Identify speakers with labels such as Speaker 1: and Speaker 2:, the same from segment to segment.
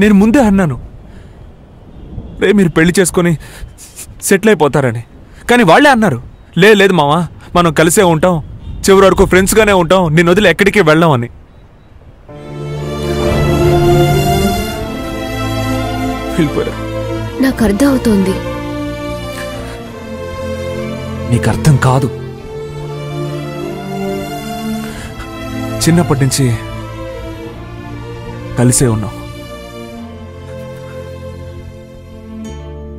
Speaker 1: నేను ముందే అన్నాను, రే మీరు పెళ్లి చేసుకొని సెటిల్ అయిపోతారని. కానీ వాళ్ళే అన్నారు, లేదు మావా, మనం కలిసే ఉంటాం, చివరి వరకు ఫ్రెండ్స్గానే ఉంటాం, నేను వదిలి ఎక్కడికి వెళ్ళాం అని. వెళ్ళిపోయారు.
Speaker 2: నాకు అర్థం అవుతోంది.
Speaker 1: నీకు అర్థం కాదు. చిన్నప్పటి నుంచి కలిసే ఉన్నాం.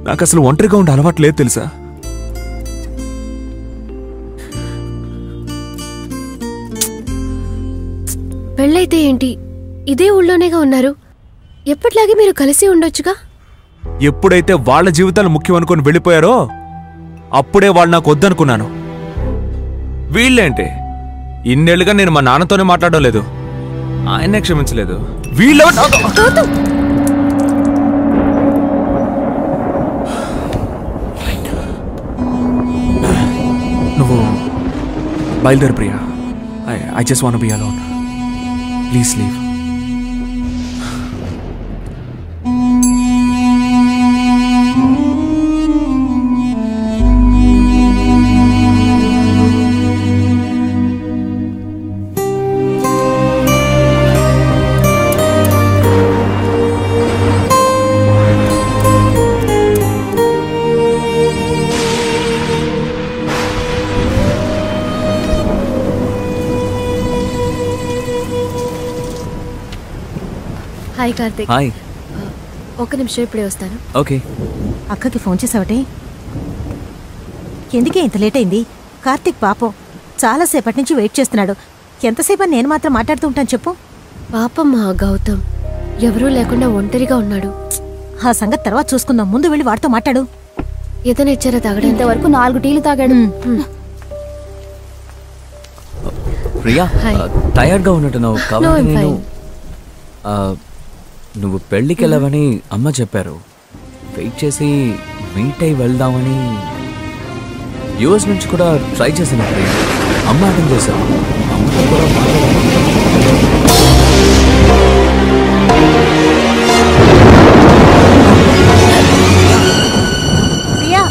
Speaker 1: నాకు అసలు ఒంటరిగా ఉండే అలవాటు లేదు తెలుసా.
Speaker 2: పెళ్ళైతే ఏంటి, ఇదే ఊళ్ళోనేగా ఉన్నారు, ఎప్పటిలాగే మీరు కలిసి ఉండొచ్చుగా.
Speaker 1: ఎప్పుడైతే వాళ్ళ జీవితాలు ముఖ్యం అనుకుని వెళ్ళిపోయారో అప్పుడే వాళ్ళు నాకు వద్దనుకున్నాను. వీళ్ళేంటి, ఇన్నేళ్లుగా నేను మా నాన్నతోనే మాట్లాడడం లేదు, ఆయనే క్షమించలేదు. వీళ్ళ నువ్వు బయలుదేరు Priya. I just want be alone. Please leave.
Speaker 2: Hi Karthik.
Speaker 3: Hi.
Speaker 2: ఒక్క నిమిషం, ఇప్పుడే వస్తాను.
Speaker 3: ఓకే.
Speaker 4: అక్కకి ఫోన్ చేసావటే? ఎందుకే ఇంత లేట్ అయింది? కార్తిక్ పాపం చాలాసేపటి నుంచి వెయిట్ చేస్తున్నాడు. ఎంతసేపని నేను మాత్రం మాట్లాడుతూ ఉంటాను చెప్పు.
Speaker 2: పాపం మా గౌతమ్ ఎవరూ లేకుండా ఒంటరిగా ఉన్నాడు.
Speaker 4: ఆ సంగతి తర్వాత చూసుకుందాం, ముందు వెళ్ళి వాడితో మాట్లాడు.
Speaker 2: ఏదైనా ఇచ్చారా తాగడం?
Speaker 5: ఇంతవరకు 4 టీలు తాగాడు.
Speaker 3: ప్రియా, టైర్డ్గా ఉన్నట్టున్నావు. కాబట్టి నేను నువ్వు పెళ్ళికి వెళ్ళవని అమ్మ చెప్పారు. వెయిట్ చేసి మీట్ అయి వెళ్దామని యూఎస్ నుంచి కూడా ట్రై చేశాను. ప్రియా, అమ్మ అటెండ్ చేశాను. అమ్మతో కూడా
Speaker 4: Priya,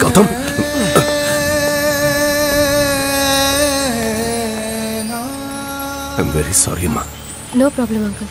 Speaker 1: Gautam,
Speaker 6: I'm very sorry అమ్మా.
Speaker 2: No problem uncle.